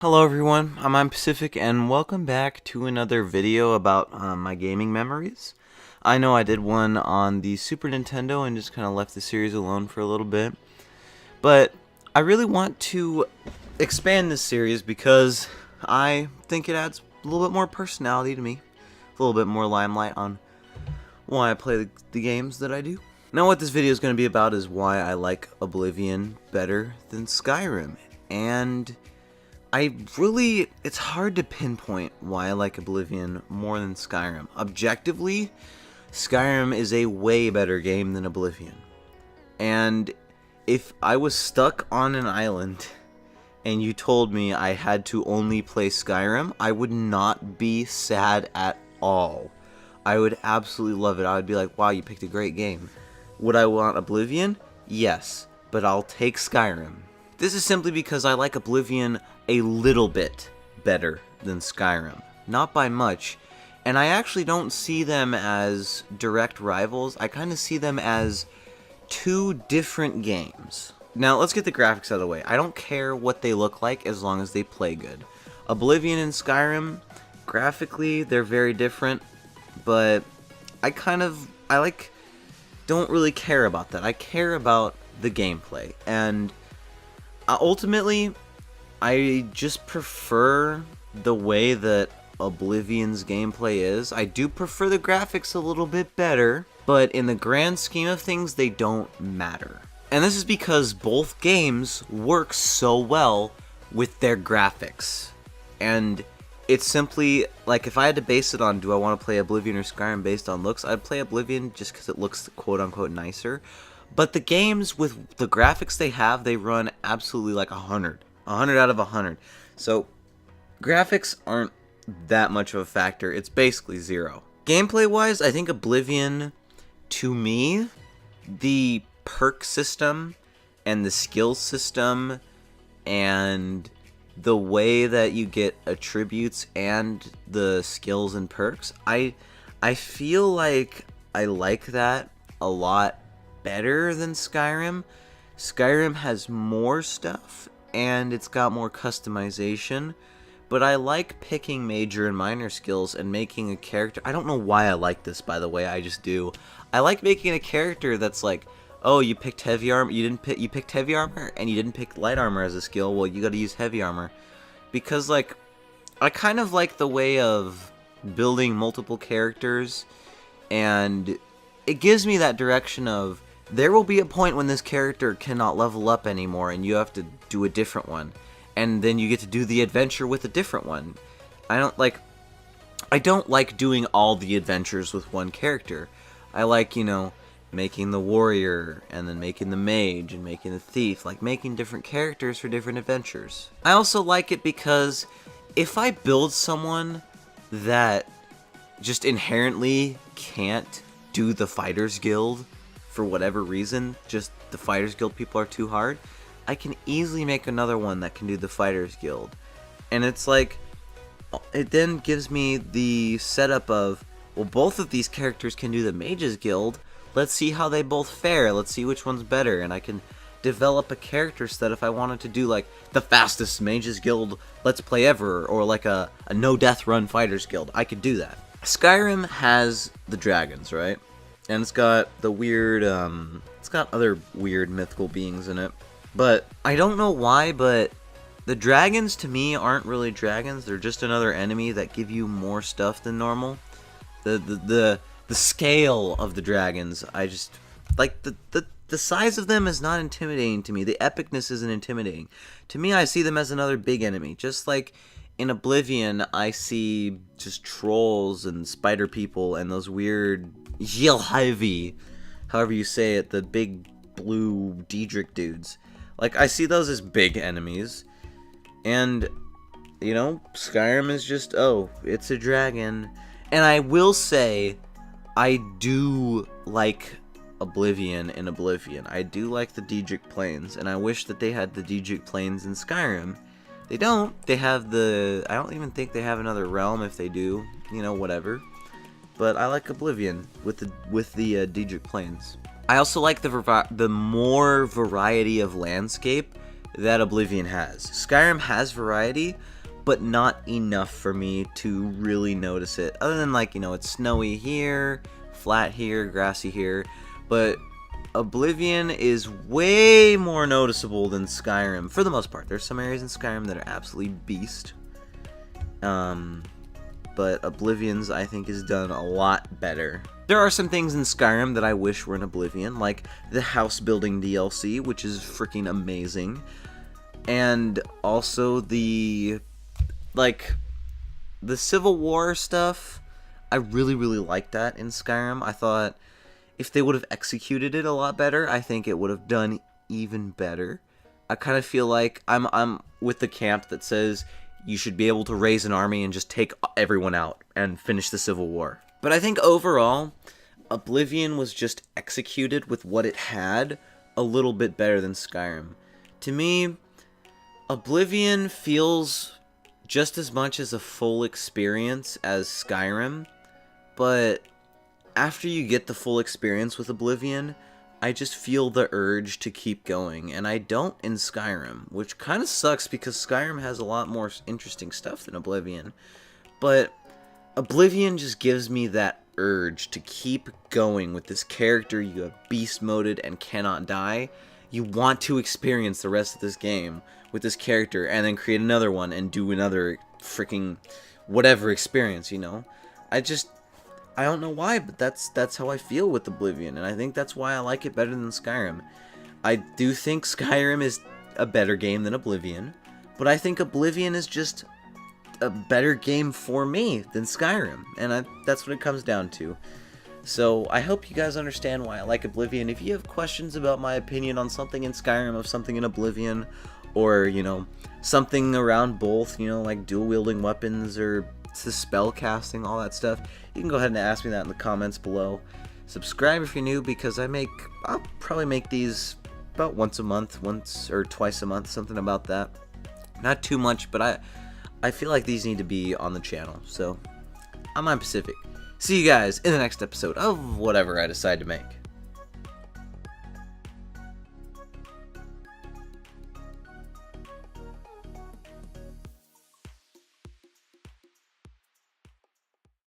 Hello everyone, I'm Pacific and welcome back to another video about my gaming memories. I know I did one on the Super Nintendo and just kind of left the series alone for a little bit. But I really want to expand this series because I think it adds a little bit more personality to me. A little bit more limelight on why I play the games that I do. Now what this video is going to be about is why I like Oblivion better than Skyrim. And it's hard to pinpoint why I like Oblivion more than Skyrim. Objectively, Skyrim is a way better game than Oblivion. And if I was stuck on an island and you told me I had to only play Skyrim, I would not be sad at all. I would absolutely love it. I would be like, wow, you picked a great game. Would I want Oblivion? Yes, but I'll take Skyrim. This is simply because I like Oblivion a little bit better than Skyrim. Not by much. And I actually don't see them as direct rivals. I kind of see them as two different games. Now, let's get the graphics out of the way. I don't care what they look like as long as they play good. Oblivion and Skyrim, graphically, they're very different. But don't really care about that. I care about the gameplay. And ultimately, I just prefer the way that Oblivion's gameplay is. I do prefer the graphics a little bit better, but in the grand scheme of things, they don't matter. And this is because both games work so well with their graphics. And it's simply, like, if I had to base it on, do I want to play Oblivion or Skyrim based on looks, I'd play Oblivion just because it looks quote-unquote nicer. But the games, with the graphics they have, they run absolutely like 100. 100 out of 100. So, graphics aren't that much of a factor. It's basically zero. Gameplay-wise, I think Oblivion, to me, the perk system and the skill system and the way that you get attributes and the skills and perks, I feel like I like that a lot better than Skyrim. Skyrim has more stuff and it's got more customization, but I like picking major and minor skills and making a character. I don't know why I like this, by the way, I just do. I like making a character that's like, oh, you picked heavy armor, you picked heavy armor and you didn't pick light armor as a skill. Well, you got to use heavy armor because, like, I kind of like the way of building multiple characters, and it gives me that direction of, there will be a point when this character cannot level up anymore and you have to do a different one. And then you get to do the adventure with a different one. I don't like doing all the adventures with one character. I like, making the warrior and then making the mage and making the thief. Like making different characters for different adventures. I also like it because if I build someone that just inherently can't do the Fighters Guild, for whatever reason, just the Fighters Guild people are too hard, I can easily make another one that can do the Fighters Guild. And it's like, it then gives me the setup of, well, both of these characters can do the Mages Guild, let's see how they both fare, let's see which one's better, and I can develop a character set if I wanted to do, like, the fastest Mages Guild Let's Play ever, or like a no-death run Fighters Guild. I could do that. Skyrim has the dragons, right? And it's got the weird, it's got other weird mythical beings in it. But I don't know why, but the dragons to me aren't really dragons. They're just another enemy that give you more stuff than normal. The scale of the dragons, I just, like, the size of them is not intimidating to me. The epicness isn't intimidating. To me, I see them as another big enemy. Just like in Oblivion, I see just trolls and spider people and those weird Yelhivi, however you say it, the big blue Daedric dudes. Like, I see those as big enemies. And, Skyrim is just, oh, it's a dragon. And I will say, I do like Oblivion in Oblivion. I do like the Daedric Plains, and I wish that they had the Daedric Plains in Skyrim. They don't. They have I don't even think they have another realm. If they do, whatever. But I like Oblivion with the Daedric Plains. I also like the more variety of landscape that Oblivion has. Skyrim has variety, but not enough for me to really notice it. Other than, like, you know, it's snowy here, flat here, grassy here, but Oblivion is way more noticeable than Skyrim, for the most part. There's some areas in Skyrim that are absolutely beast, but Oblivion's, I think, is done a lot better. There are some things in Skyrim that I wish were in Oblivion, like the house building DLC, which is freaking amazing, and also the Civil War stuff. I really liked that in Skyrim. I thought if they would have executed it a lot better, I think it would have done even better. I kind of feel like I'm with the camp that says you should be able to raise an army and just take everyone out and finish the Civil War. But I think overall, Oblivion was just executed with what it had a little bit better than Skyrim. To me, Oblivion feels just as much as a full experience as Skyrim, but after you get the full experience with Oblivion, I just feel the urge to keep going, and I don't in Skyrim, which kind of sucks because Skyrim has a lot more interesting stuff than Oblivion, but Oblivion just gives me that urge to keep going with this character you have beast moded and cannot die. You want to experience the rest of this game with this character and then create another one and do another freaking whatever experience, you know? I don't know why, but that's how I feel with Oblivion, and I think that's why I like it better than Skyrim. I do think Skyrim is a better game than Oblivion, but I think Oblivion is just a better game for me than Skyrim, and that's what it comes down to. So I hope you guys understand why I like Oblivion. If you have questions about my opinion on something in Skyrim, of something in Oblivion, or, you know, something around both, you know, like dual wielding weapons or the spell casting, all that stuff, you can go ahead and ask me that in the comments below. Subscribe if you're new, because I'll probably make these about once a month, once or twice a month, something about that. Not too much, but I feel like these need to be on the channel. So I'm on Pacific. See you guys in the next episode of whatever I decide to make.